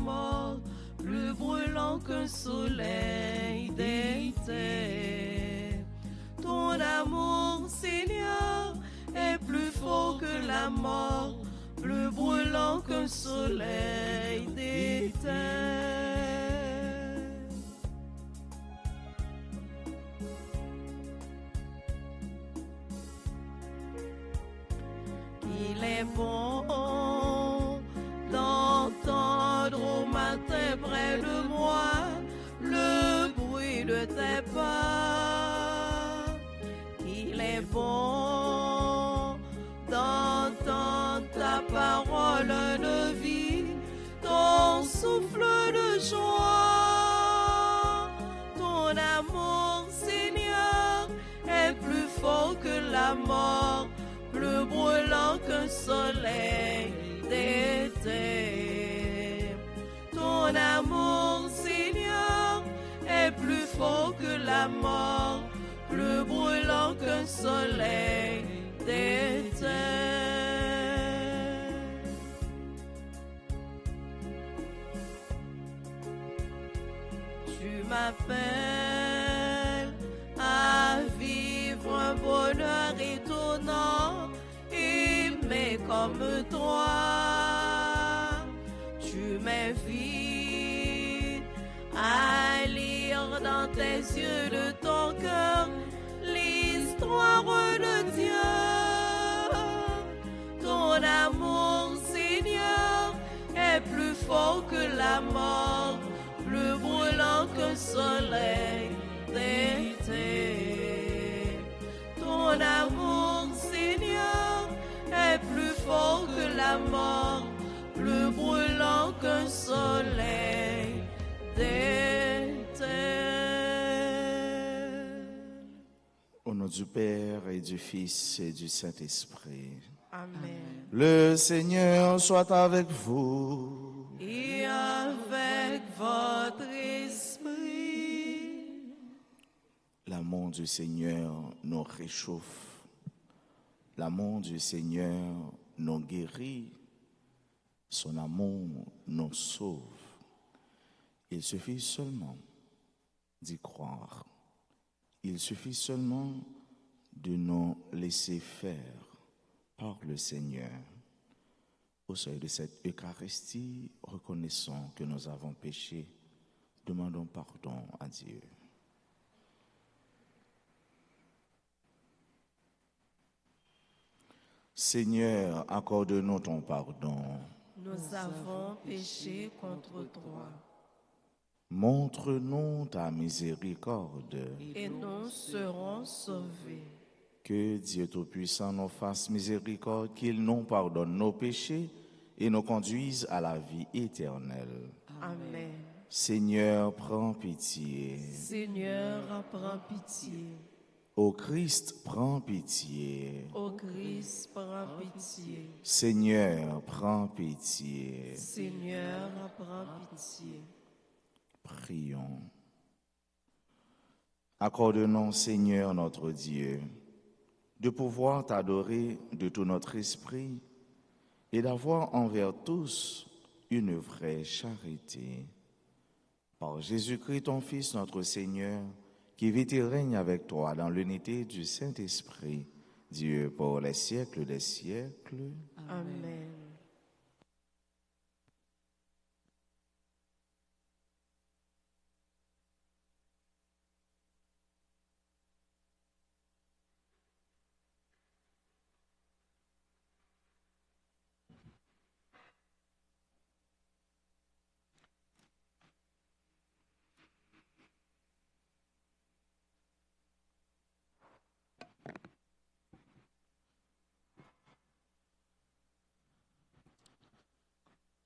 mort, plus brûlant qu'un soleil d'été. Ton amour, Seigneur, est plus fort que la mort, plus brûlant qu'un soleil d'été. Il est bon d'entendre au matin près de moi le bruit de tes pas. Il est bon d'entendre ta parole de vie, ton souffle de joie. Ton amour, Seigneur, est plus fort que la mort, plus brûlant qu'un soleil d'été. Ton amour, Seigneur, est plus fort que la mort, plus brûlant qu'un soleil d'été. Tu m'appelles à vivre un bonheur étonnant, aimer comme toi. Tu m'invites à lire dans tes yeux de ton cœur l'histoire de Dieu. Ton amour, Seigneur, est plus fort que la mort, plus brûlant qu'un soleil d'été. Ton amour, Seigneur, est plus fort que la mort, plus brûlant qu'un soleil d'été. Au nom du Père et du Fils et du Saint-Esprit. Amen. Le Seigneur soit avec vous. Et avec votre esprit. L'amour du Seigneur nous réchauffe. L'amour du Seigneur nous guérit. Son amour nous sauve. Il suffit seulement d'y croire. Il suffit seulement de nous laisser faire par le Seigneur. Au seuil de cette Eucharistie, reconnaissons que nous avons péché. Demandons pardon à Dieu. Seigneur, accorde-nous ton pardon. Nous avons péché contre toi. Montre-nous ta miséricorde. Et nous serons sauvés. Que Dieu Tout-Puissant nous fasse miséricorde, qu'il nous pardonne nos péchés et nous conduise à la vie éternelle. Amen. Seigneur, prends pitié. Seigneur, prends pitié. Ô Christ, prends pitié. Ô Christ, prends pitié. Seigneur, prends pitié. Seigneur, prends pitié. Prions. Accorde-nous, Seigneur notre Dieu, de pouvoir t'adorer de tout notre esprit et d'avoir envers tous une vraie charité. Par Jésus-Christ, ton Fils, notre Seigneur, qui vit et règne avec toi dans l'unité du Saint-Esprit, Dieu pour les siècles des siècles. Amen.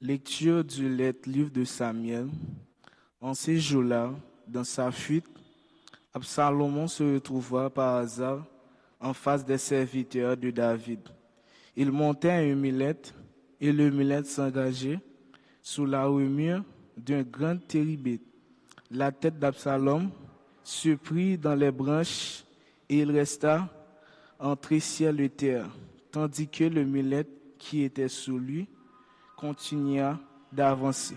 Lecture du livre de Samuel. En ces jours-là, dans sa fuite, Absalom se retrouva par hasard en face des serviteurs de David. Il montait à une millette et le millette s'engageait sous la remuure d'un grand téribét. La tête d'Absalom se prit dans les branches et il resta entre ciel et terre, tandis que le millette qui était sous lui continua d'avancer.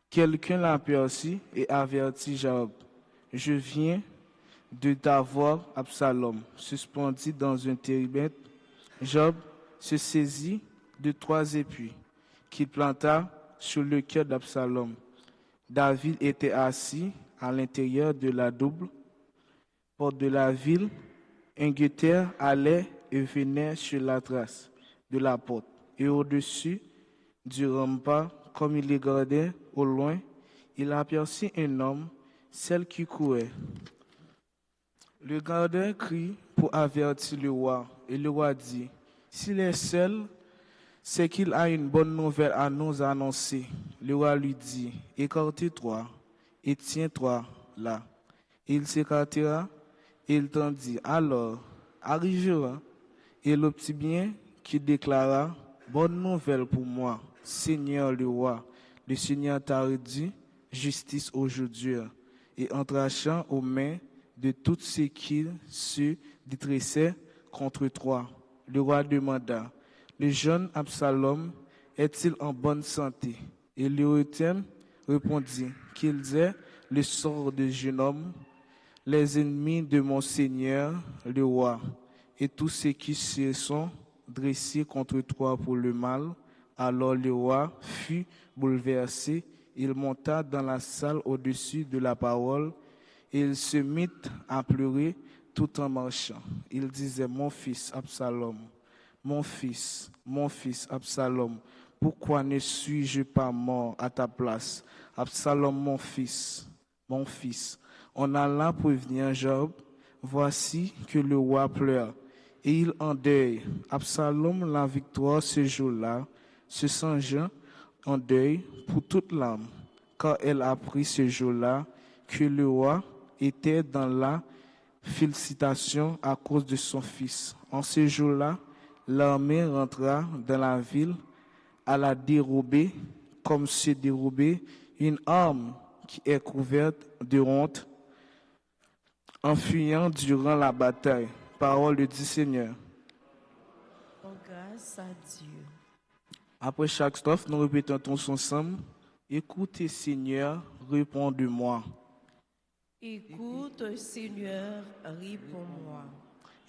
Quelqu'un l'aperçut et avertit Job. Je viens de t'avoir, Absalom, suspendu dans un térébinthe. Job se saisit de 3 épis qu'il planta sur le cœur d'Absalom. David était assis à l'intérieur de la double porte de la ville. Un guetteur allait et venait sur la trace de la porte et au-dessus du rempart, comme il regardait au loin, il aperçut un homme, celle qui courait. Le gardeur crie pour avertir le roi, et le roi dit, s'il est seul, c'est qu'il a une bonne nouvelle à nous annoncer. Le roi lui dit, écarte-toi et tiens-toi là. Il s'écartera et il tendit. Alors arrivera et le petit bien qui déclara, bonne nouvelle pour moi, Seigneur le roi. Le Seigneur t'a réduit justice aujourd'hui et entrachant aux mains de tous ceux qui se détressaient contre toi. Le roi demanda, le jeune Absalom est-il en bonne santé? Et Léothème répondit qu'il est le sort de jeune homme, les ennemis de mon Seigneur le roi, et tous ceux qui se sont dressés contre toi pour le mal. Alors le roi fut bouleversé, il monta dans la salle au-dessus de la parole, et il se mit à pleurer tout en marchant. Il disait, mon fils Absalom, mon fils Absalom, pourquoi ne suis-je pas mort à ta place? Absalom, mon fils, on alla prévenir Job, voici que le roi pleure, et il en deuil. Absalom, la victoire ce jour-là, se songeant en deuil pour toute l'âme, car elle a appris ce jour-là que le roi était dans la félicitation à cause de son fils. En ce jour-là, l'armée rentra dans la ville à la dérober, comme se dérober une arme qui est couverte de honte, en fuyant durant la bataille. Parole du Seigneur. Grâce à Dieu. Après chaque strophe, nous répétons tous ensemble. Écoutez, Seigneur, réponds-moi. Écoute, Seigneur, réponds-moi.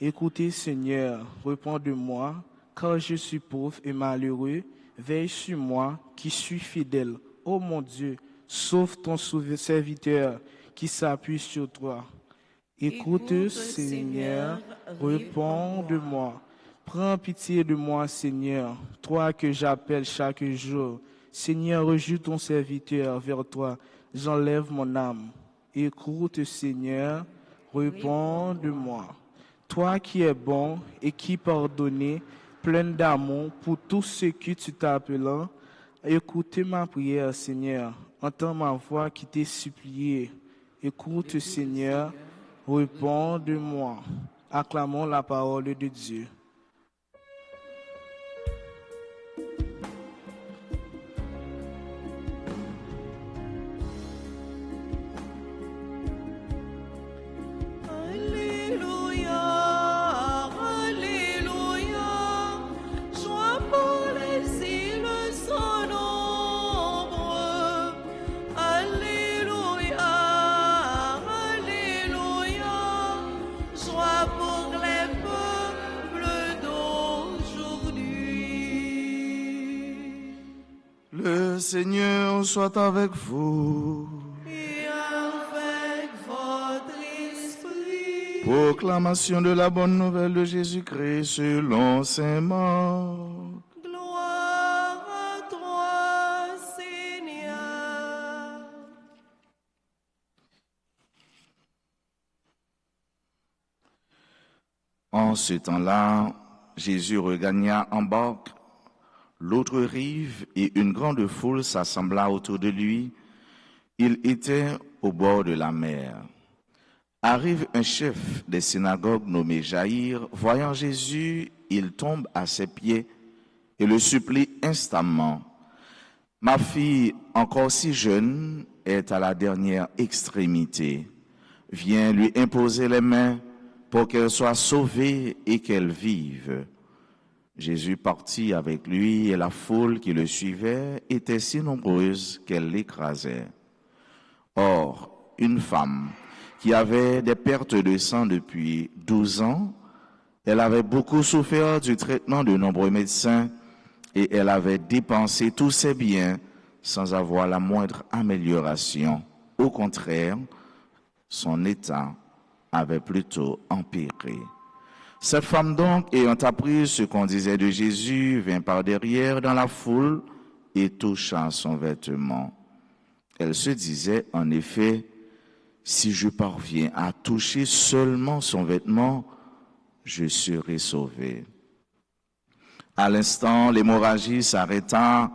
Écoutez, Seigneur, réponds-moi, car je suis pauvre et malheureux. Veille sur moi, qui suis fidèle. Ô mon Dieu, sauve ton serviteur qui s'appuie sur toi. Écoute, Seigneur, réponds-moi. Prends pitié de moi, Seigneur, toi que j'appelle chaque jour. Seigneur, rejette ton serviteur vers toi, j'enlève mon âme. Écoute, Seigneur, réponds-moi. Toi qui es bon et qui pardonnes, plein d'amour pour tous ceux qui tu t'appelles, écoutez ma prière, Seigneur. Entends ma voix qui t'est suppliée. Écoute, Seigneur, réponds-moi. Acclamons la parole de Dieu. Le Seigneur soit avec vous. Et avec votre esprit. Proclamation de la bonne nouvelle de Jésus-Christ selon saint Marc. Gloire à toi, Seigneur. En ce temps-là, Jésus regagna en barque l'autre rive et une grande foule s'assembla autour de lui. Il était au bord de la mer. Arrive un chef des synagogues nommé Jaïr. Voyant Jésus, il tombe à ses pieds et le supplie instamment. Ma fille, encore si jeune, est à la dernière extrémité. Viens lui imposer les mains pour qu'elle soit sauvée et qu'elle vive. Jésus partit avec lui et la foule qui le suivait était si nombreuse qu'elle l'écrasait. Or, une femme qui avait des pertes de sang depuis 12 ans, elle avait beaucoup souffert du traitement de nombreux médecins et elle avait dépensé tous ses biens sans avoir la moindre amélioration. Au contraire, son état avait plutôt empiré. Cette femme donc, ayant appris ce qu'on disait de Jésus, vint par derrière dans la foule et toucha son vêtement. Elle se disait en effet, si je parviens à toucher seulement son vêtement, je serai sauvée. À l'instant, l'hémorragie s'arrêta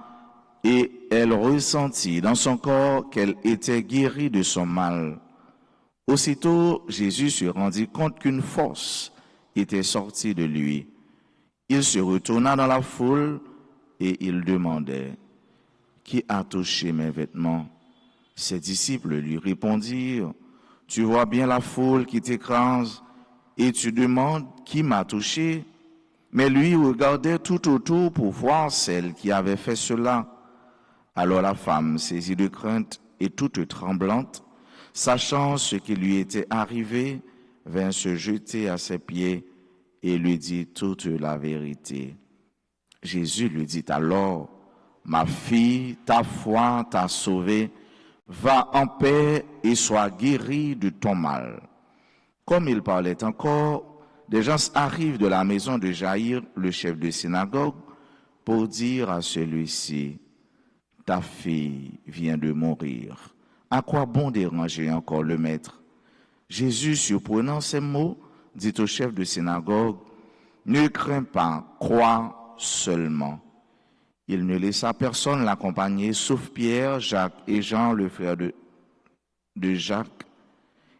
et elle ressentit dans son corps qu'elle était guérie de son mal. Aussitôt, Jésus se rendit compte qu'une force était sortie de lui. Il se retourna dans la foule et il demandait, « Qui a touché mes vêtements ?» Ses disciples lui répondirent, « Tu vois bien la foule qui t'écrase et tu demandes qui m'a touché ?» Mais lui regardait tout autour pour voir celle qui avait fait cela. Alors la femme, saisie de crainte et toute tremblante, sachant ce qui lui était arrivé, vint se jeter à ses pieds et lui dit toute la vérité. Jésus lui dit alors, « Ma fille, ta foi t'a sauvée, va en paix et sois guérie de ton mal. » Comme il parlait encore, des gens arrivent de la maison de Jaïr, le chef de synagogue, pour dire à celui-ci, « Ta fille vient de mourir. À quoi bon déranger encore le maître ?» Jésus, surprenant ces mots, dit au chef de synagogue, « Ne crains pas, crois seulement. » Il ne laissa personne l'accompagner, sauf Pierre, Jacques et Jean, le frère de Jacques.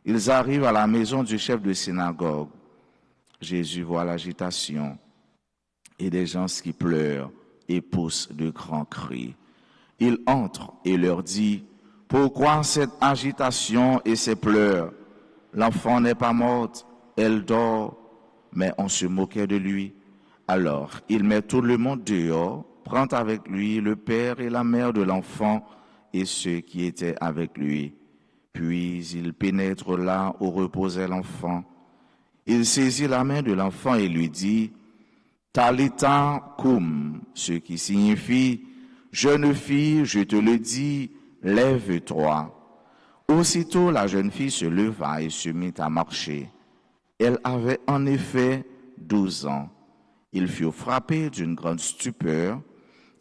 Ils arrivent à la maison du chef de synagogue. Jésus voit l'agitation et des gens qui pleurent et poussent de grands cris. Il entre et leur dit, « Pourquoi cette agitation et ces pleurs? L'enfant n'est pas morte, elle dort. » Mais on se moquait de lui. Alors il met tout le monde dehors, prend avec lui le père et la mère de l'enfant et ceux qui étaient avec lui. Puis il pénètre là où reposait l'enfant. Il saisit la main de l'enfant et lui dit, « Talitha koum », ce qui signifie, « Jeune fille, je te le dis, lève-toi. » Aussitôt la jeune fille se leva et se mit à marcher. Elle avait en effet 12 ans. Ils furent frappés d'une grande stupeur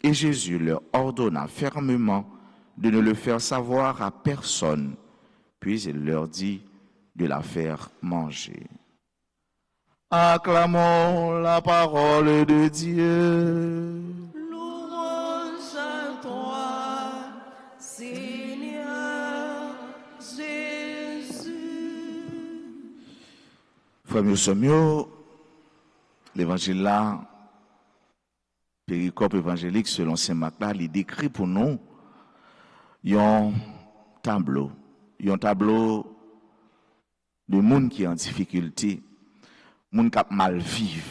et Jésus leur ordonna fermement de ne le faire savoir à personne. Puis il leur dit de la faire manger. Acclamons la parole de Dieu. Louange à toi, Seigneur Jésus. Frère Mieux, l'évangile là, péricope évangélique selon Saint Marc là, il décrit pour nous un tableau de monde qui est en difficulté, monde qui a mal vivre,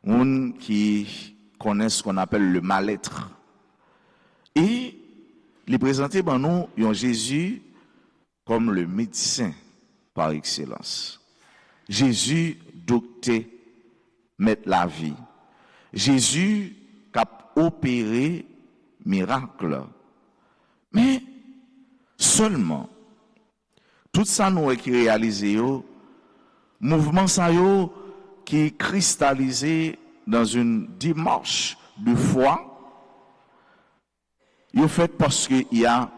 monde qui connaît ce qu'on appelle le mal-être. Et il présenté par nous un Jésus comme le médecin par excellence. Jésus docteur mettre la vie. Jésus qui a opéré miracle. Mais seulement tout ça nous qui réalisé mouvement ça qui cristallisé dans une démarche de foi, il fait parce qu'il y a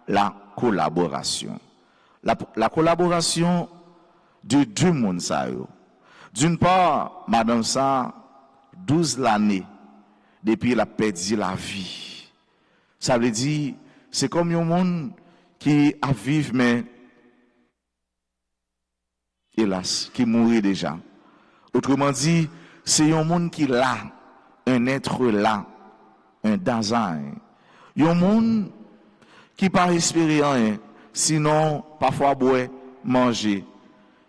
la collaboration. La collaboration de deux mondes ça. D'une part, madame ça 12 l'année depuis la perdu la vie. Ça veut dire c'est comme un monde qui a vécu mais hélas qui mourit déjà. Autrement dit, c'est un monde qui là, un être là, un design. Un monde qui pas espérer rien, sinon parfois boire, manger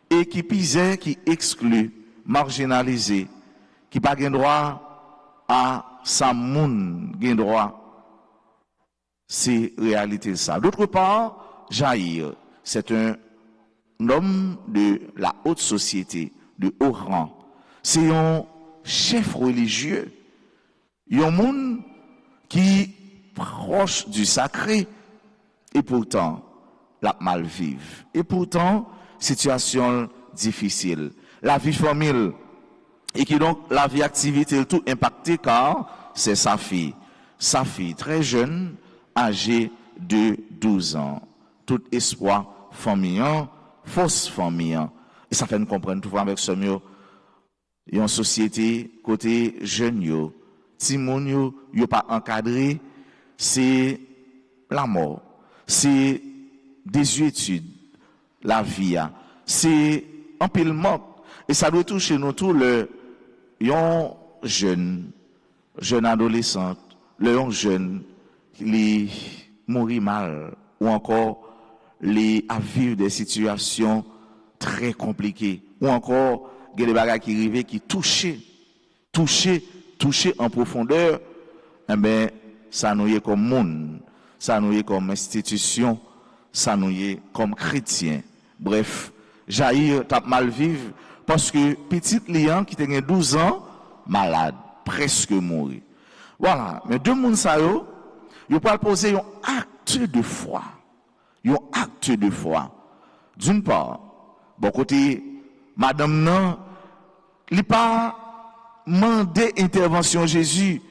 et qui pisait, qui exclut, marginalisé, qui pas gain droit à sa moun gen droit. C'est réalité ça. D'autre part, Jaïr, c'est un homme de la haute société, de haut rang. C'est un chef religieux. Un monde qui proche du sacré et pourtant la mal vive. Et pourtant, situation difficile. La vie familiale et qui donc la vie activité tout impactée car c'est sa fille très jeune, âgée de 12 ans. Tout espoir familial, fausse famille. Et ça fait nous comprendre tout avec ce mieux. Il y a une société côté jeune yo, timoun yo pas encadré, c'est la mort, c'est désuétude, la vie, c'est empilement. Et ça doit toucher nous tous le jeune adolescent, le jeune qui mourit mal ou encore les à vivre des situations très compliquées ou encore des bagages qui arrivent qui toucher en profondeur. Eh ben ça nous est comme monde, ça nous est comme institution, ça nous est comme chrétien. Bref, Jaïr tape mal vivre parce que petit liant qui tenait 12 ans malade, presque mort. Voilà, mais deux monde ça yo peut poser un acte de foi. Un acte de foi. D'une part, bon côté madame non, il pas mandé intervention Jésus,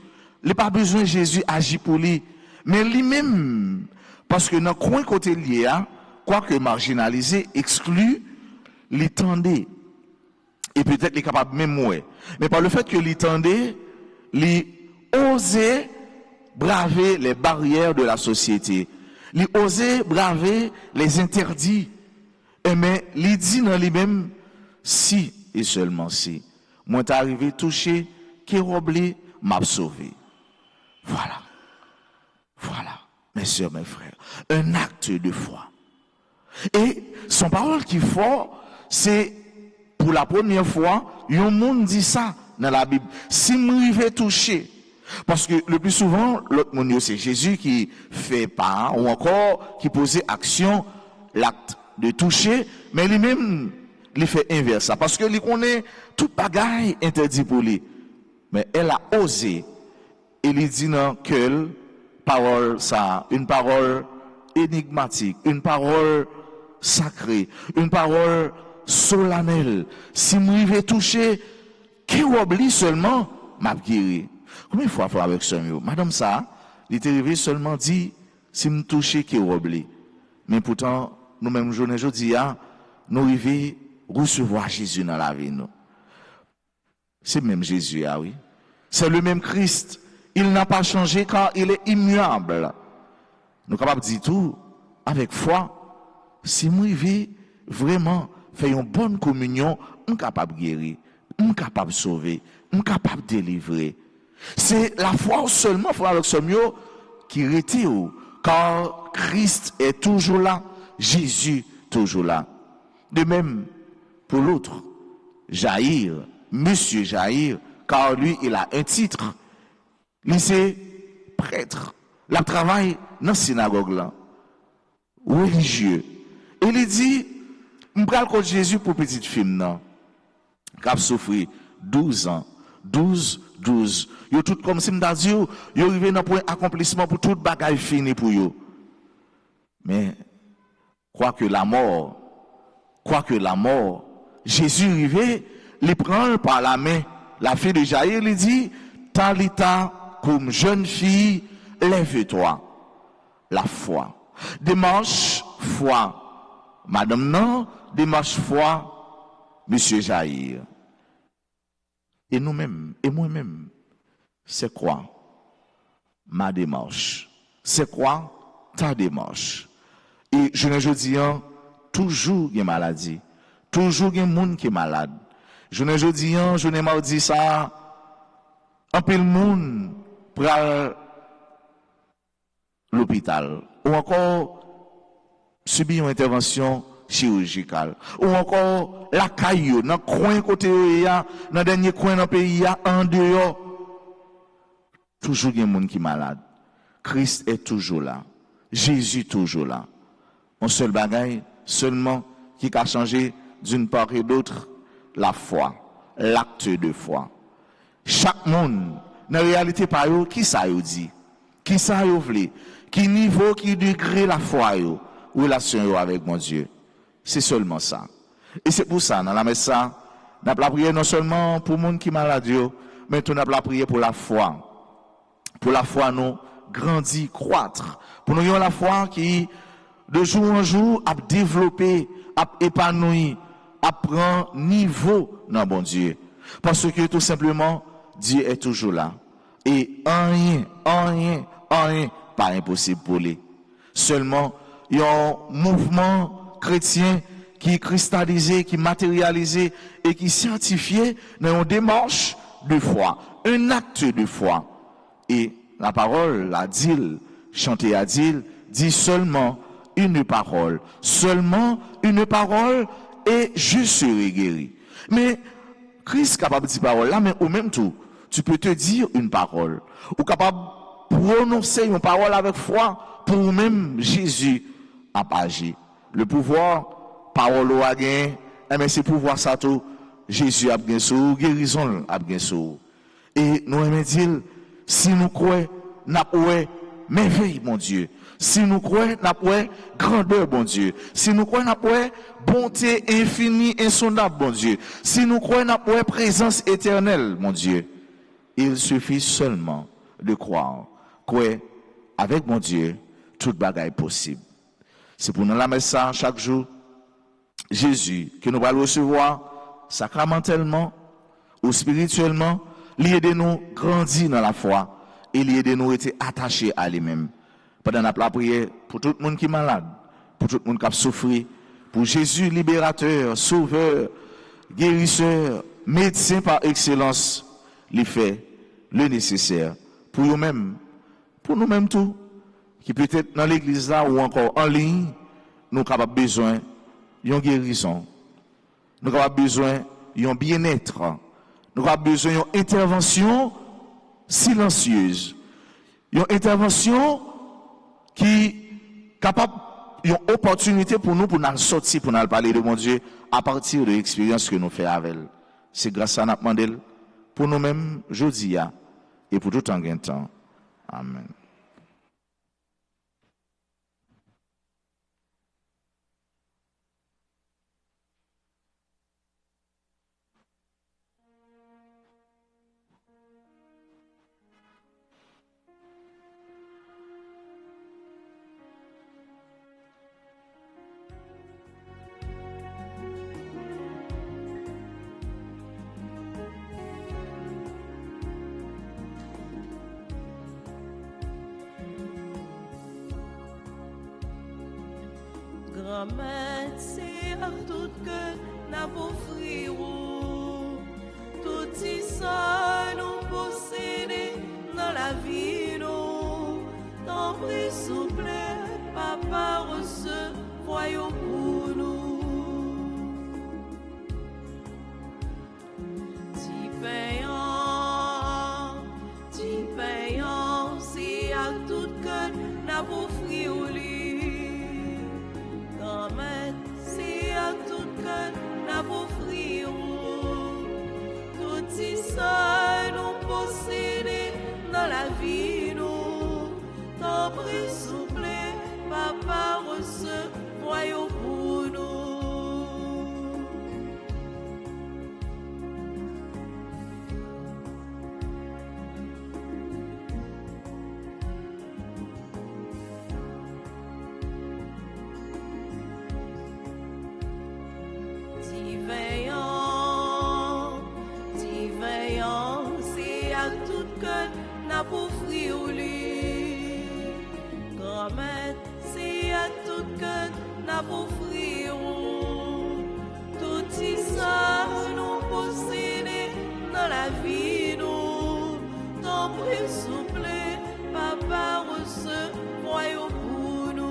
il pas besoin Jésus agir pour lui, mais lui-même parce que dans coin côté lié quoique marginalisé, exclu, l'étendait. Et peut-être il est capable même ouais. Mais par le fait que l'étendait, il osait braver les barrières de la société. Il osait braver les interdits. Mais il dit dans lui-même, si et seulement si, moi t'es arrivé touché, Kérobli m'a sauvé. Voilà. Voilà, mes sœurs, mes frères. Un acte de foi. Et son parole qui est fort, c'est pour la première fois, un monde dit ça dans la Bible. Si m'arrive toucher, parce que le plus souvent, l'autre monde c'est Jésus qui fait pas, ou encore qui posait action, l'acte de toucher, mais lui-même, il fait inverse ça, parce que il connaît tout bagaille interdit pour lui. Mais elle a osé, et il dit dans quelle parole ça, une parole énigmatique, une parole sacrée, une parole solennelle. Si moi vais toucher, qui oublie seulement m'a guéri. Combien de fois faut avec ce mot? Madame ça, il était arrivé seulement dit si me toucher qui oublie. Mais pourtant nous même journée aujourd'hui nous arrivons recevoir Jésus dans la vie nous. C'est même Jésus oui. C'est le même Christ. Il n'a pas changé car il est immuable. Nous sommes capables de dire tout avec foi. Si nous vivons vraiment faire une bonne communion, nous sommes capables de guérir, nous sommes capables de sauver, nous sommes capables de délivrer. C'est la foi seulement, frère avec ce mot, qui retient, car Christ est toujours là, Jésus toujours là. De même, pour l'autre, Jaïr, Monsieur Jaïr, car lui, il a un titre. Il est prêtre. Il travaille dans la synagogue là. Religieux. Et il dit, je prends le code Jésus pour petite fille non. Qui a souffert 12 ans. 12. Yo tout comme si m'da dit yo arrivé dans point accomplissement pour toute bagaille fini pour yo. Mais quoique la mort, Jésus arrivé, il prend par la main la fille de Jaïr, il dit Talita, comme jeune fille, lève-toi. La foi. Démarche foi. Madame non, démarche foi, Monsieur Jaïr. Et nous-mêmes, et moi-même, c'est quoi ma démarche? C'est quoi ta démarche? Et je ne dis toujours il y a maladie. Toujours il y a un monde qui est malade. Je ne dis je n'ai pas dit ça. Un peu le monde pour l'hôpital. Ou encore subir une intervention chirurgicale. Ou encore la caillou, dans le coin côté, dans le dernier coin dans le pays, en dehors. toujours il y a des gens qui sont malades. Christ est toujours là. Jésus toujours là. Un seul bagaille, seulement, qui a changé d'une part et d'autre, la foi, l'acte de foi. Chaque monde, dans la réalité, par eux, qui ça vous dit? Qui ça vous voulez? Qui niveau, qui degré la foi, yo, relation avec mon Dieu? C'est seulement ça. Et c'est pour ça, dans la messe, nous avons la prière non seulement pour les gens qui sont malades, mais nous avons la prière pour la foi. Pour la foi, nous grandir, croître. Pour nous, la foi qui, de jour en jour, a développé, a épanoui, a prend niveau dans bon Dieu. Parce que tout simplement, Dieu est toujours là. Et rien pas impossible pour lui. Seulement, il y a un mouvement chrétien qui est cristallisé, qui est matérialisé et qui est scientifié dans une démarche de foi, un acte de foi. Et la parole, la dit, chanter à dit seulement une parole et je serai guéri. Mais Christ est capable de dire parole là, mais au même temps, tu peux te dire une parole. Ou capable de prononcer une parole avec foi pour même Jésus a agi. Le pouvoir, parole a gagné, mais c'est pouvoir ça tout, Jésus a gagné sur, guérison a gagné sur. Et nous aimons dire, si nous croyons, nous avons merveille, mon Dieu. Si nous croyons, nous avons grandeur, bon Dieu. Si nous croyons, nous avons bonté infinie, insondable, bon Dieu. Si nous croyons, nous avons présence éternelle, mon Dieu. Il suffit seulement de croire qu'avec mon Dieu, toute bagaille est possible. C'est pour nous la messe chaque jour. Jésus, que nous allons recevoir sacramentellement ou spirituellement, l'aider nous grandir dans la foi et l'aider nous être attachés à lui-même. Pendant la prière, pour tout le monde qui est malade, pour tout le monde qui a souffert, pour Jésus, libérateur, sauveur, guérisseur, médecin par excellence, il fait le nécessaire pour nous-mêmes, tout, qui peut-être dans l'église là ou encore en ligne, nous avons besoin d'une guérison, nous avons besoin d'un bien-être, nous avons besoin d'une intervention silencieuse, une intervention qui est capable, une opportunité pour nous sortir, pour nous parler de mon Dieu à partir de l'expérience que nous faisons avec elle. C'est grâce à nous demander pour nous-mêmes, aujourd'hui et pour tout en temps. Amen. Grand-mère, c'est à tout que n'a offrir tout ça nous posséder dans la vie nous. T'en prie, souple, papa, recevoyons pour nous. Ti payant, c'est à tout que n'a offrir c'est à tout cœur n'a offrir tout ça nous posséder dans la vie nous. T'en prie, souple, papa, recevoyons pour nous. C'est à tout cœur n'a pour lui. Grand-mère, c'est à tout cœur n'a pour tout ça nous posséder dans la vie nous. T'en prie, souple, papa, recevoyons pour nous.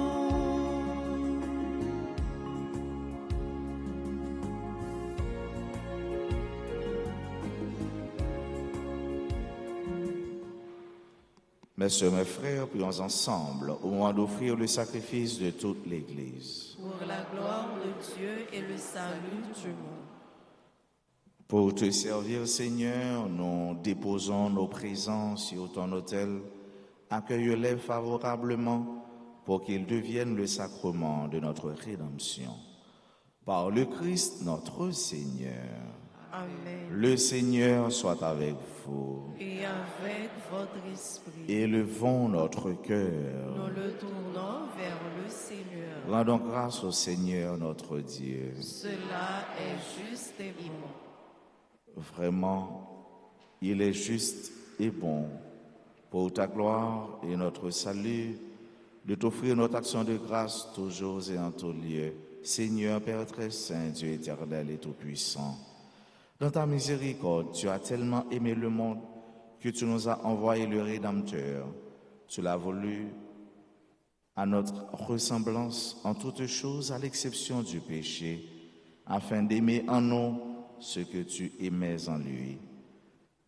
Mes sœurs, mes frères, prions ensemble au moment d'offrir le sacrifice de toute l'Église. Pour la gloire de Dieu et le salut du monde. Pour te servir, Seigneur, nous déposons nos présents sur ton autel. Accueille-les favorablement pour qu'ils deviennent le sacrement de notre rédemption. Par le Christ notre Seigneur. Amen. Le Seigneur soit avec vous. Et avec votre esprit, Élevons notre cœur. nous le tournons vers le Seigneur. Rendons grâce au Seigneur notre Dieu. Cela est juste et bon. Vraiment, il est juste et bon, pour ta gloire et notre salut, de t'offrir notre action de grâce toujours et en tout lieu. Seigneur, Père très saint, Dieu éternel et tout-puissant, dans ta miséricorde, tu as tellement aimé le monde que tu nous as envoyé le Rédempteur. Tu l'as voulu à notre ressemblance en toutes choses, à l'exception du péché, afin d'aimer en nous ce que tu aimais en lui.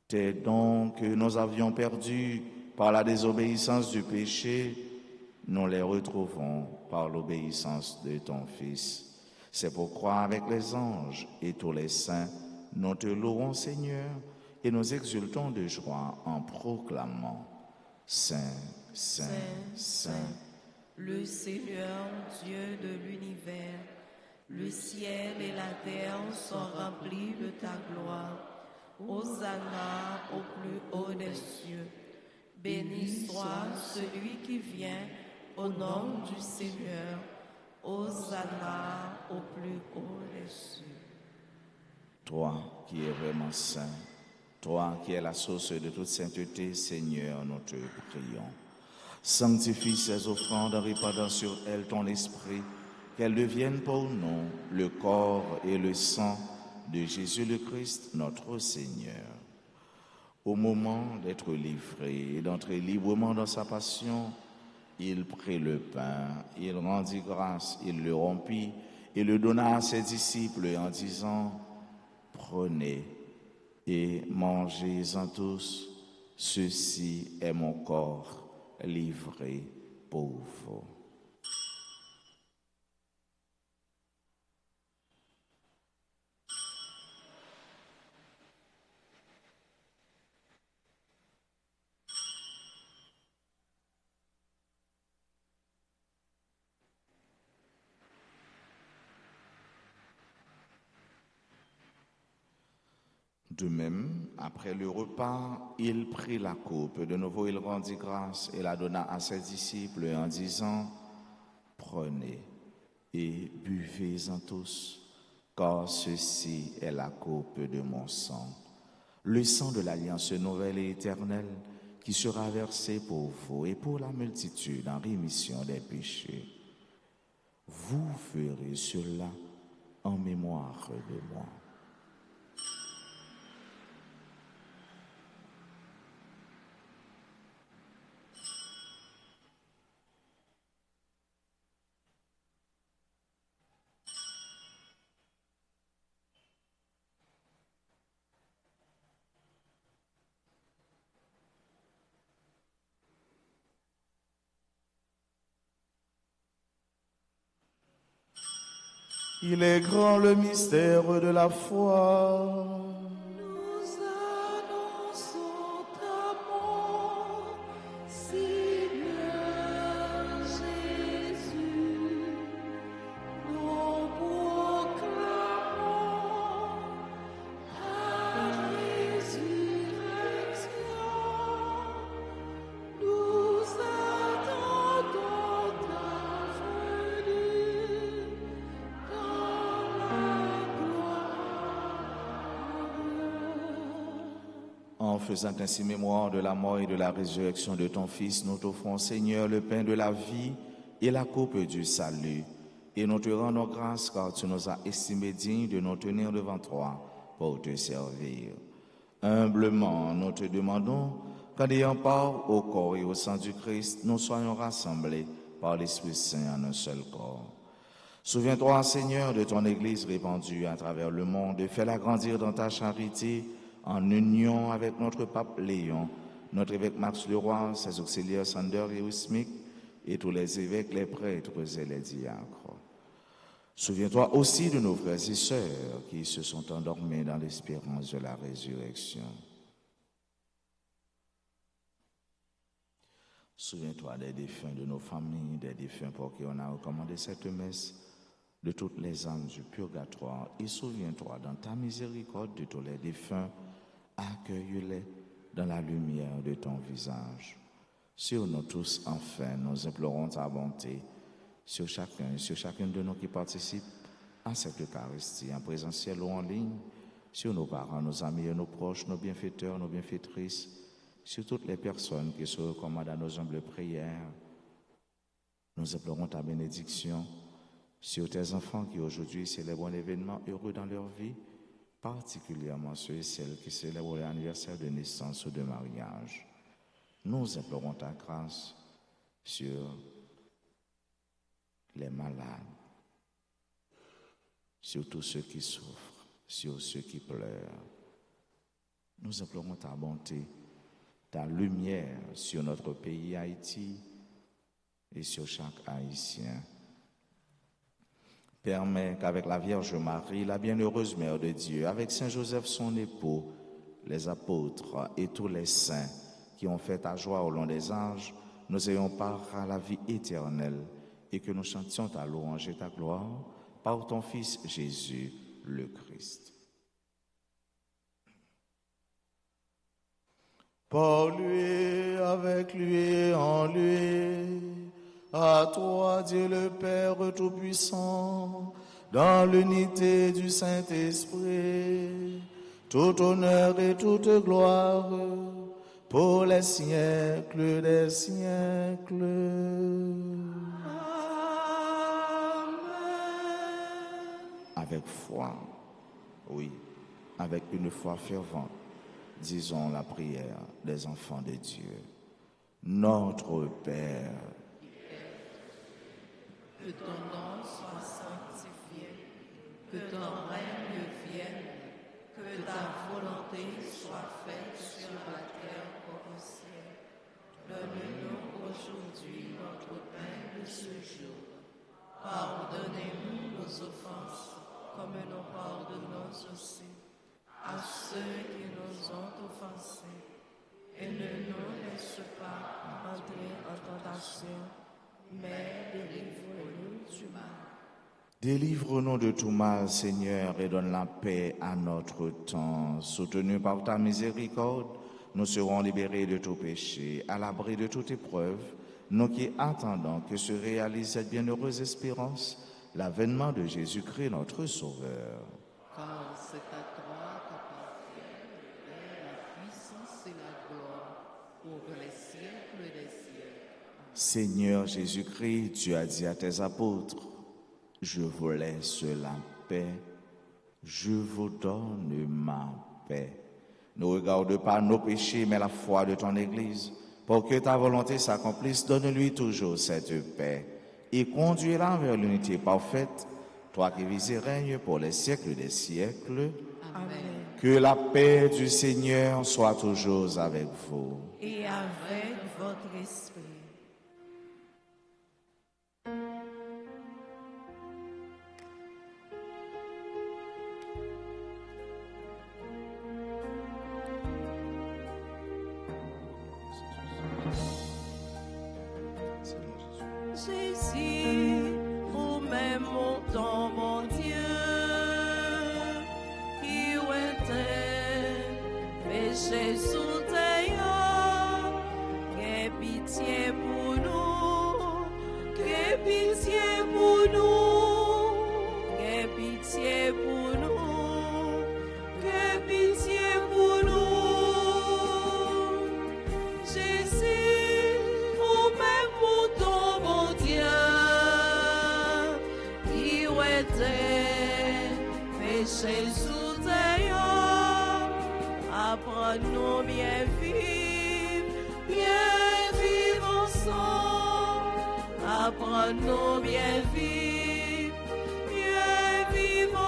Tes dons que nous avions perdus par la désobéissance du péché, nous les retrouvons par l'obéissance de ton Fils. C'est pourquoi avec les anges et tous les saints, nous te louons, Seigneur, et nous exultons de joie en proclamant Saint, Saint, Saint, le Seigneur Dieu de l'univers. Le ciel et la terre sont remplis de ta gloire. Hosanna au plus haut des cieux. Béni soit celui qui vient au nom du Seigneur. Hosanna au plus haut des cieux. Toi qui es vraiment saint, toi qui es la source de toute sainteté, Seigneur, nous te prions. Sanctifie ces offrandes en répandant sur elles ton esprit, qu'elles deviennent pour nous le corps et le sang de Jésus le Christ, notre Seigneur. Au moment d'être livré et d'entrer librement dans sa passion, il prit le pain, il rendit grâce, il le rompit et le donna à ses disciples en disant « Prenez et mangez-en tous, ceci est mon corps livré pour vous. » De même, après le repas, il prit la coupe. De nouveau, il rendit grâce et la donna à ses disciples en disant « Prenez et buvez-en tous, car ceci est la coupe de mon sang, le sang de l'alliance nouvelle et éternelle qui sera versé pour vous et pour la multitude en rémission des péchés. Vous ferez cela en mémoire de moi. » Il est grand le mystère de la foi. Nous annonçons ta mort, Seigneur Jésus. Nous proclamons ta résurrection. Nous attendons ta venue dans la gloire. En faisant ainsi mémoire de la mort et de la résurrection de ton Fils, nous t'offrons, Seigneur, le pain de la vie et la coupe du salut. Et nous te rendons grâce car tu nous as estimés dignes de nous tenir devant toi pour te servir. Humblement, nous te demandons qu'en ayant part au corps et au sang du Christ, nous soyons rassemblés par l'Esprit Saint en un seul corps. Souviens-toi, Seigneur, de ton Église répandue à travers le monde et fais-la grandir dans ta charité en union avec notre pape Léon, notre évêque Max Leroy, ses auxiliaires Sander et Wismic, et tous les évêques, les prêtres et les diacres. Souviens-toi aussi de nos frères et sœurs qui se sont endormis dans l'espérance de la résurrection. Souviens-toi des défunts de nos familles, des défunts pour qui on a recommandé cette messe, de toutes les âmes du purgatoire. Et souviens-toi dans ta miséricorde de tous les défunts, accueille-les dans la lumière de ton visage. Sur nous tous, enfin, nous implorons ta bonté, sur chacune de nous qui participent à cette Eucharistie, en présentiel ou en ligne, sur nos parents, nos amis et nos proches, nos bienfaiteurs, nos bienfaitrices, sur toutes les personnes qui se recommandent à nos humbles prières. Nous implorons ta bénédiction sur tes enfants qui aujourd'hui célèbrent un événement heureux dans leur vie, particulièrement ceux et celles qui célèbrent l'anniversaire de naissance ou de mariage. Nous implorons ta grâce sur les malades, sur tous ceux qui souffrent, sur ceux qui pleurent. Nous implorons ta bonté, ta lumière sur notre pays Haïti et sur chaque Haïtien. Permets qu'avec la Vierge Marie, la bienheureuse Mère de Dieu, avec Saint Joseph son époux, les apôtres et tous les saints qui ont fait ta joie au long des âges, nous ayons part à la vie éternelle et que nous chantions ta louange et ta gloire par ton Fils Jésus le Christ. Par lui, avec lui et en lui, à toi, Dieu le Père Tout-Puissant, dans l'unité du Saint-Esprit, tout honneur et toute gloire pour les siècles des siècles. Amen. Avec foi, oui, avec une foi fervente, disons la prière des enfants de Dieu. Notre Père, que ton nom soit sanctifié, que ton règne vienne, que ta volonté soit faite sur la terre comme au ciel. Donne-nous aujourd'hui notre pain de ce jour. Pardonnez-nous nos offenses, comme nous pardonnons aussi à ceux qui nous ont offensés. Et ne nous laisse pas entrer en tentation, mais délivre-nous du mal. délivre-nous de tout mal, Seigneur, et donne la paix à notre temps. Soutenus par ta miséricorde, nous serons libérés de tout péché, à l'abri de toute épreuve, nous qui attendons que se réalise cette bienheureuse espérance, l'avènement de Jésus-Christ, notre Sauveur. Car c'est à toi qu'appartiennent la puissance et la gloire pour les siècles des siècles. Seigneur Jésus-Christ, tu as dit à tes apôtres, je vous laisse la paix, je vous donne ma paix. Ne regarde pas nos péchés, mais la foi de ton Église. Pour que ta volonté s'accomplisse, donne-lui toujours cette paix et conduis-la vers l'unité parfaite, toi qui vis et règnes pour les siècles des siècles. Amen. Que la paix du Seigneur soit toujours avec vous. Et avec votre esprit. Jésus, vous-même mon mon Dieu, qui était péché sous terre, qu'aie pitié pour nous, qu'aie pitié pour nous, qu'aie pitié pour nous, qu'aie pitié pour nous. Jésus, vous-même mon mon Dieu, qui était péché sous terre, apprends-nous bien vivre ensemble, apprends-nous bien vivre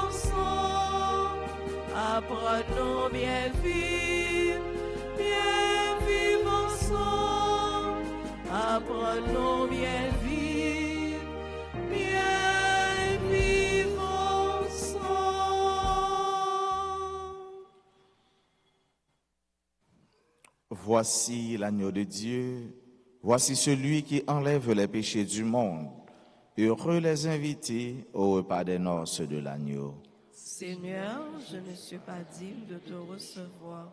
ensemble, apprends-nous bien vivre ensemble, apprenons bien vivre ensemble. Voici l'agneau de Dieu, voici celui qui enlève les péchés du monde. Heureux les invités au repas des noces de l'agneau. Seigneur, je ne suis pas digne de te recevoir,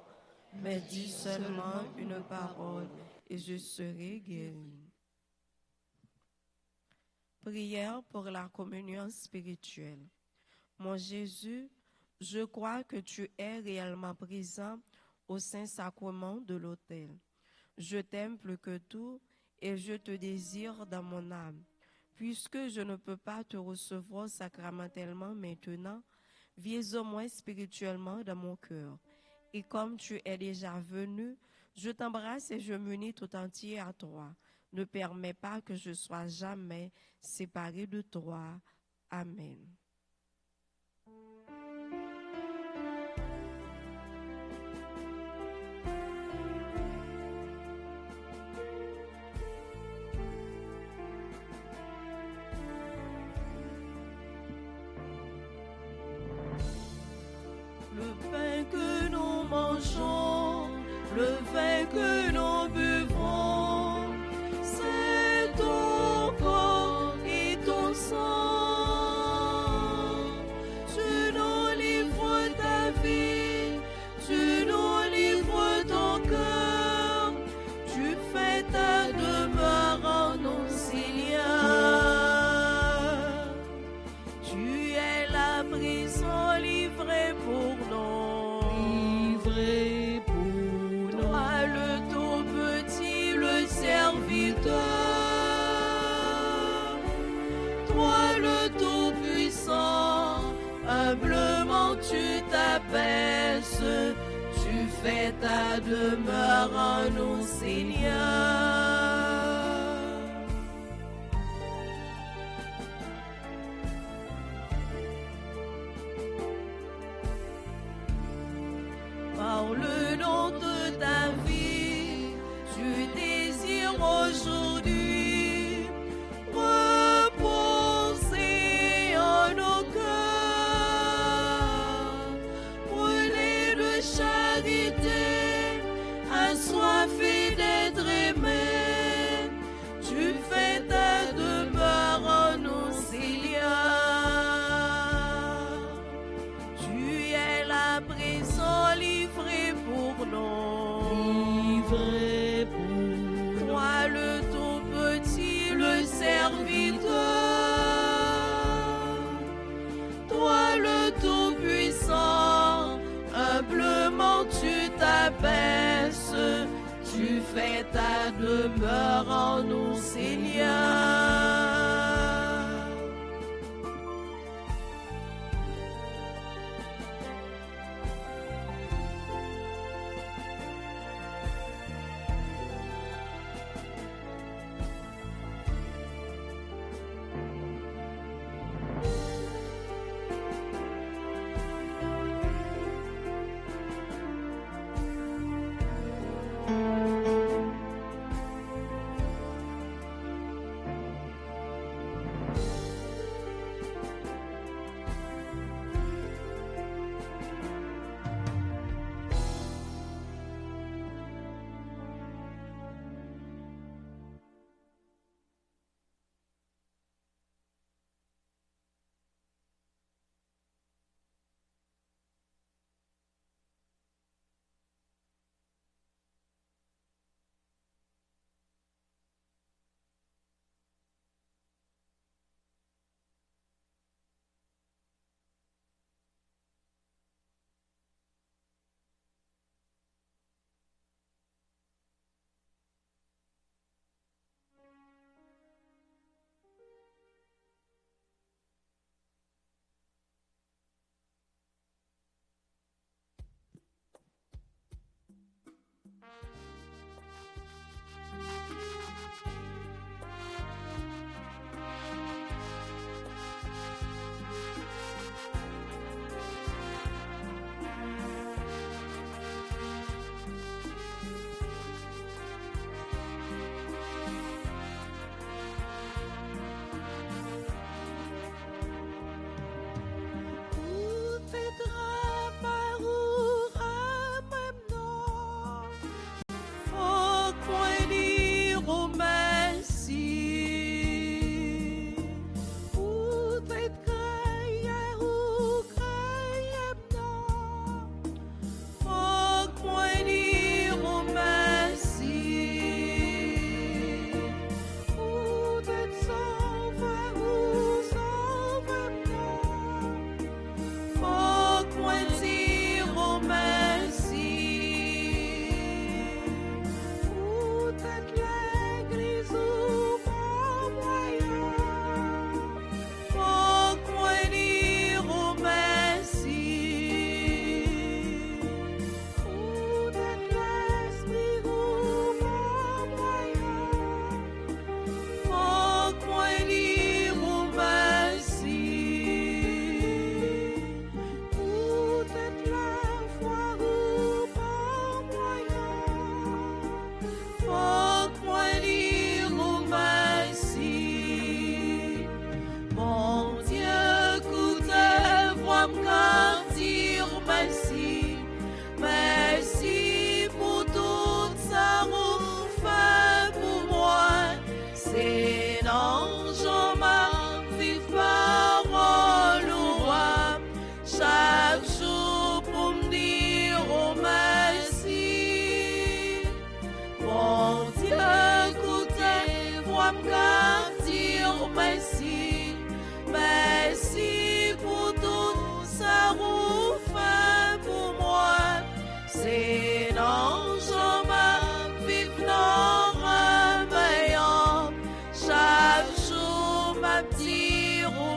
mais dis seulement une parole et je serai guéri. Prière pour la communion spirituelle. Mon Jésus, je crois que tu es réellement présent au Saint-Sacrement de l'autel. Je t'aime plus que tout et je te désire dans mon âme. Puisque je ne peux pas te recevoir sacramentellement maintenant, viens au moins spirituellement dans mon cœur. Et comme tu es déjà venu, je t'embrasse et je m'unis tout entier à toi. Ne permets pas que je sois jamais séparé de toi. Amen. Le pain que nous mangeons, le vin que nous buvons, c'est ton corps et ton sang. Tu nous livres ta vie, tu nous livres ton cœur, tu fais ta demeure en nous, Seigneur. Tu es la prison livrée pour nous, livrée pour nous. Toi le tout petit, le serviteur, toi le tout puissant, humblement tu t'abaisses, tu fais ta demeure en nous, Seigneur. Par le nom de ta vie, tu désires aujourd'hui reposer en nos cœurs, brûler de charité, assoiffé d'être aimé. Tu fais ta demeure en nous, Seigneur. Tu es la prison livrée pour nous, livrée pour nous. Toi le tout petit, le serviteur, toi le tout puissant, humblement tu t'abaisses, tu fais ta demeure en nous, Seigneur.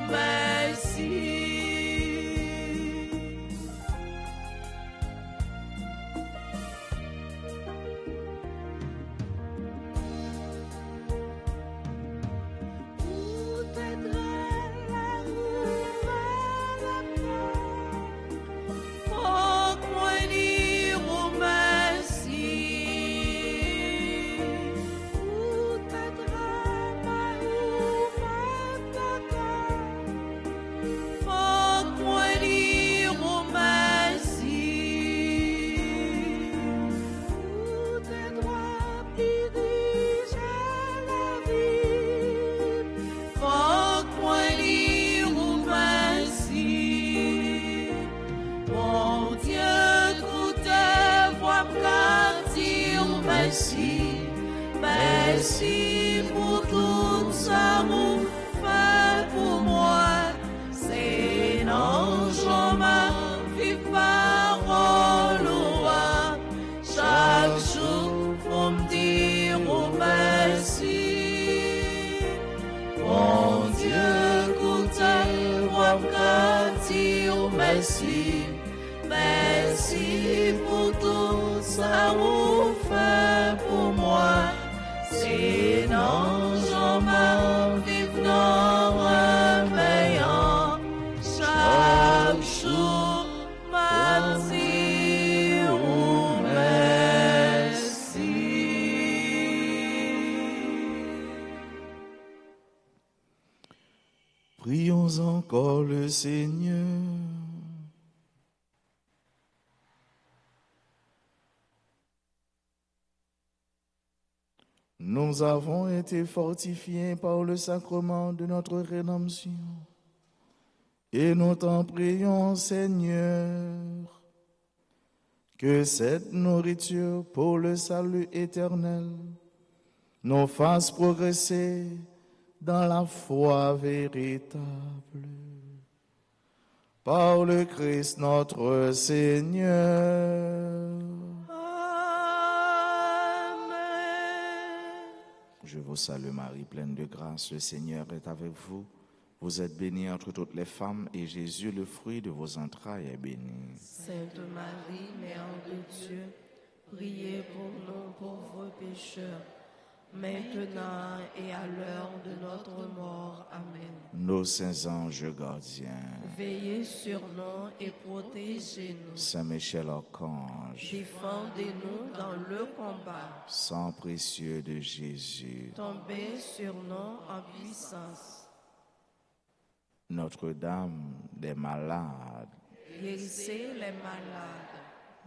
merci. Merci pour tout ça vous fait pour moi. C'est non, je m'en vis parole. Chaque jour, faut me dire merci. Mon Dieu, écoutez-moi, me dire merci. Merci pour tout ça vous fait pour moi. Sinon, je m'en vive dans un meilleur. Chaque jour, m'en dire merci. Prions encore le Seigneur. Nous avons été fortifiés par le sacrement de notre rédemption. Et nous t'en prions, Seigneur, que cette nourriture pour le salut éternel nous fasse progresser dans la foi véritable. Par le Christ notre Seigneur. Je vous salue Marie, pleine de grâce, le Seigneur est avec vous. Vous êtes bénie entre toutes les femmes et Jésus, le fruit de vos entrailles, est béni. Sainte Marie, Mère de Dieu, priez pour nous pauvres pécheurs, maintenant et à l'heure de notre mort. Amen. Nos saints anges gardiens, Veillez sur nous et protégez-nous. Saint Michel Archange, Défendez-nous dans le combat. sang précieux de Jésus, Tombez sur nous en puissance. Notre-Dame des malades, Guérissez les malades.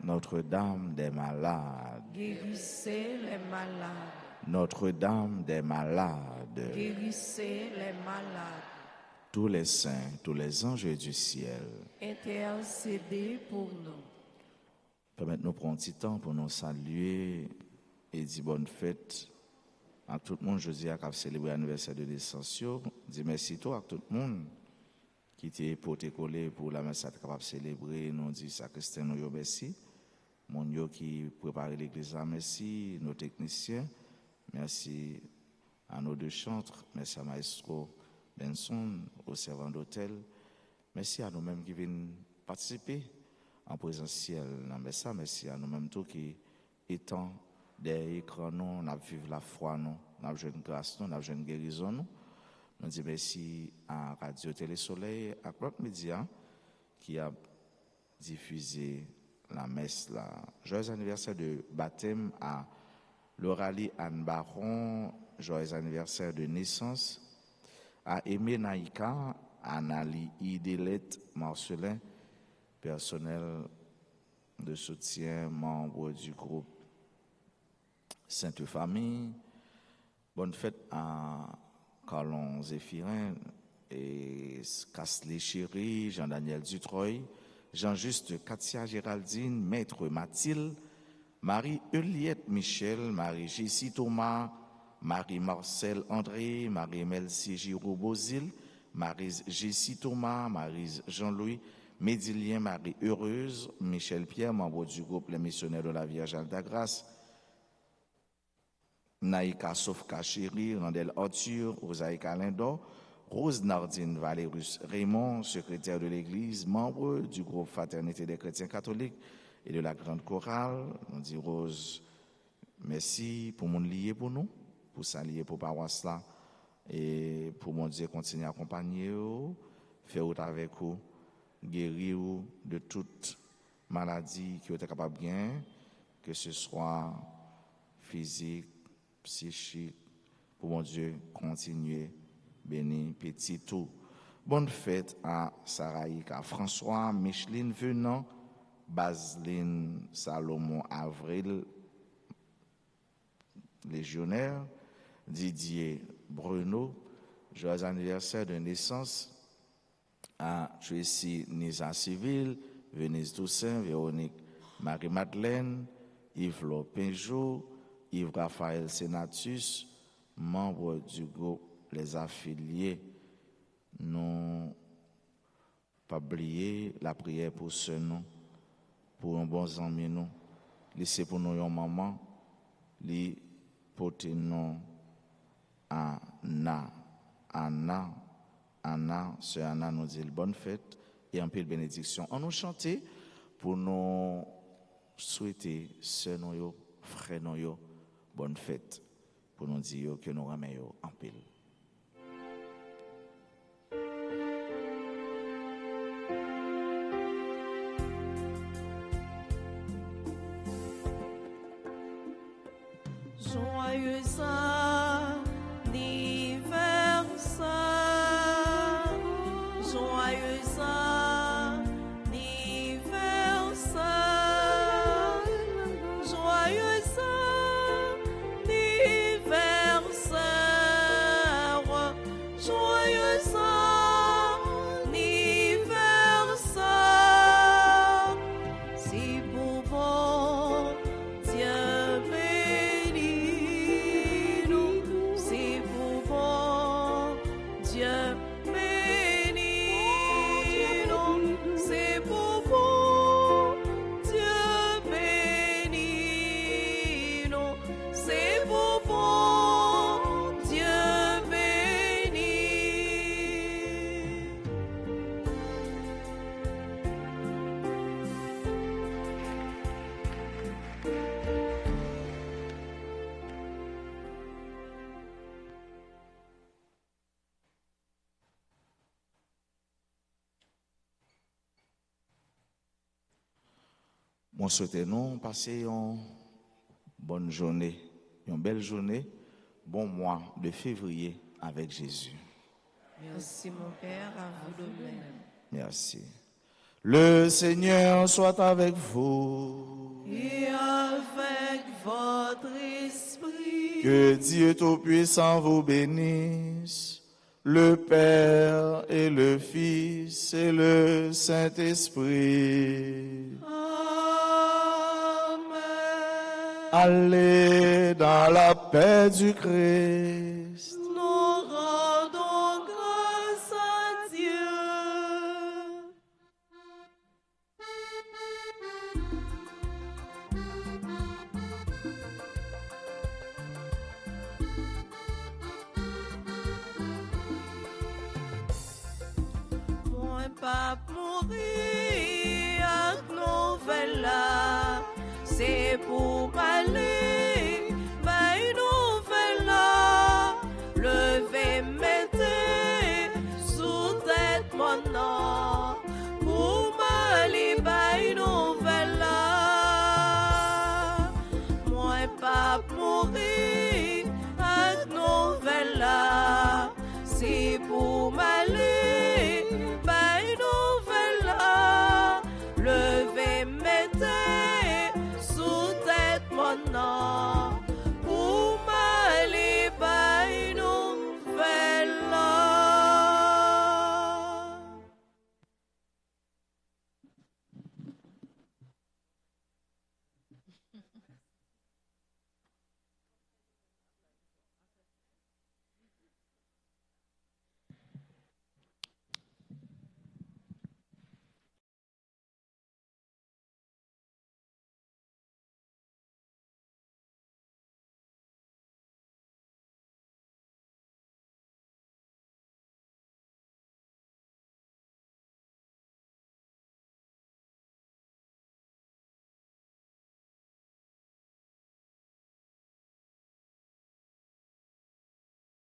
Notre-Dame des malades, Guérissez les malades. Notre-Dame des malades, Guérissez les malades. tous les saints, tous les anges du ciel, Intercédez pour nous. permettez-nous prendre un petit temps pour nous saluer et dire bonne fête à tout le monde. Je dis à qui célébrer l'anniversaire de Descensio. Dis merci à tout le monde qui était porté collé pour la messe capable de célébrer. Nous dit ça Christian, nous merci. Mon yo qui prépare l'église, merci. Nos techniciens, merci à nos deux chantres, merci à Maestro Benson, au servant d'hôtel. Merci à nous-mêmes qui viennent participer en présentiel. Merci à nous-mêmes tous qui étant derrière l'écran, nous vivons la foi, nous avons une grâce, nous avons une guérison. Nous disons merci à Radio Télé Soleil, à Claude Média, qui a diffusé la messe là. Joyeux anniversaire de baptême à Lauralie Anne Baron, joyeux anniversaire de naissance à Aimé Naïka, Anali Idélette Marcelin, personnel de soutien, membre du groupe Sainte Famille. Bonne fête à Carlon Zéphirin et Casley Chéri, Jean-Daniel Dutreuil, Jean-Juste Katia Géraldine, Maître Mathilde, Marie-Euliette Michel, Marie-Jessie Thomas, Marie-Marcel André, Marie-Melcie Giraud-Bozil, Marie-Jessie Thomas, Marie Jean-Louis, Médilien Marie-Heureuse, Michel Pierre, membre du groupe Les Missionnaires de la Vierge Alta-Grâce, Naïka Sofka Chéri, Randel Arthur, Osaïka Lindor, Rose Nardine Valérus Raymond, secrétaire de l'Église, membre du groupe Fraternité des chrétiens catholiques et de la Grande Chorale. On dit Rose, merci pour mon lié pour nous, pour s'allier pour paroisse là, et pour mon Dieu continuer à accompagner vous, faire autre avec vous, guérir vous de toute maladie qui vous êtes capable de bien, que ce soit physique, psychique, pour mon Dieu continuer béni petit tout. Bonne fête à Saraïk, à François, Micheline Venant, Baseline Salomon Avril, légionnaire, Didier Bruno, joyeux anniversaire de naissance à Tracy Nisa Civil, Venise Toussaint, Véronique Marie-Madeleine, Yves Lopinjo, Yves Raphaël Senatus, membre du groupe Les Affiliés. Nous pas oublier la prière pour ce nom, pour un bon ami nous. Laissez pour nous une maman, li porter nom Anna, sœur Anna nous dit bonne fête et un peu de bénédiction. On nous chanter pour nous souhaiter sœur nous, frère nous, bonne fête, pour nous dire que nous remettons en pile. Joyeux anniversaire, joyeux anniversaire, joyeux anniversaire, joyeux anniversaire. Si pour bon Dieu Moi souhaite nous passer une bonne journée, une belle journée, bon mois de février avec Jésus. Merci mon Père, à vous de même. Merci. Le Seigneur soit avec vous. Et avec votre esprit. Que Dieu Tout-Puissant vous bénisse, le Père et le Fils et le Saint-Esprit. Allez dans la paix du Christ. Nous rendons grâce à Dieu. Moi, pas mourir à nouvelle là. C'est pour aller, ma nouvelle là, lever, mettez sous tête mon nom.